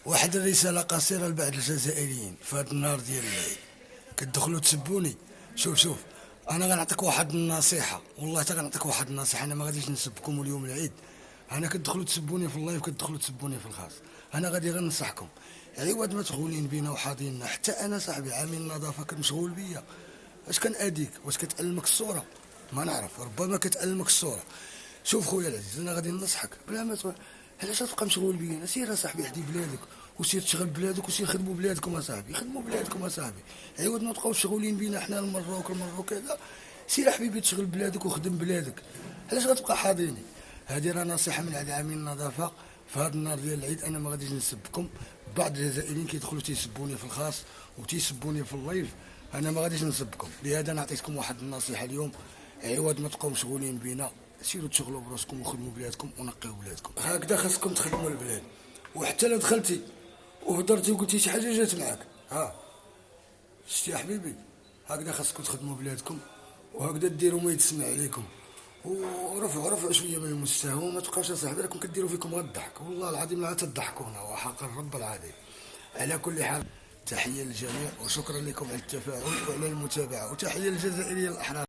واحد الرسالة قصيرة لبعض الجزائريين في هذا النهار ديال العيد. كتدخلوا تسبوني. شوف انا غنعطيك واحد النصيحة، والله حتى غنعطيك واحد النصيحة. انا ما غاديش نسبكم اليوم العيد. انا كتدخلوا تسبوني في اللايف، كتدخلوا تسبوني في الخاص. انا غادي غير ننصحكم، عوض ما تغولين بينا وحاضيننا. حتى انا صاحبي عامل النظافة كمشغول بيا. اش كنأديك؟ واش كتألمك الصورة؟ ما نعرف، ربما كتألمك الصورة. شوف خويا العزيز، انا غادي ننصحك بلا ما علاش تبقى مشغول بيا؟ سير اصاحبي حدي بلادك، وسير تشغل بلادك، وسير خدموا بلادكم اصاحبي، خدموا بلادكم اصاحبي. عوض ما تبقاو شغولين بينا حنا المروك كذا. سير حبيبي تشغل بلادك وخدم بلادك. علاش غتبقى حاضيني؟ هذه راه نصيحه من عند عامل النظافه. في هذا النهار ديال العيد انا ما غاديش نسبكم. بعض الجزائريين كيدخلوا تيسبوني في الخاص وتيسبوني في اللايف. انا ما غاديش نسبكم، لهذا انا عطيتكم واحد النصيحه اليوم. عوض ما تبقاو مشغولين بينا، سيروا تشغلوا براسكم وخدموا بلادكم ونقيوا بلادكم. هكذا خاصكم تخدموا البلاد. وحتى لو دخلتي وهضرتي وقلتي شي حاجه جات معاك، شتي يا حبيبي، هكذا خاصكم تخدموا بلادكم، وهكذا ديروا ما يتسمع عليكم. ورفعوا شويه من المستوى، وما تبقاوش اصاحبي راكم كديروا فيكم غير الضحك. والله العظيم لا تضحكونا وحق الرب العظيم. على كل حال، تحيه للجميع وشكرا لكم على التفاعل وعلى المتابعه، وتحيه للجزائريين الاحرار.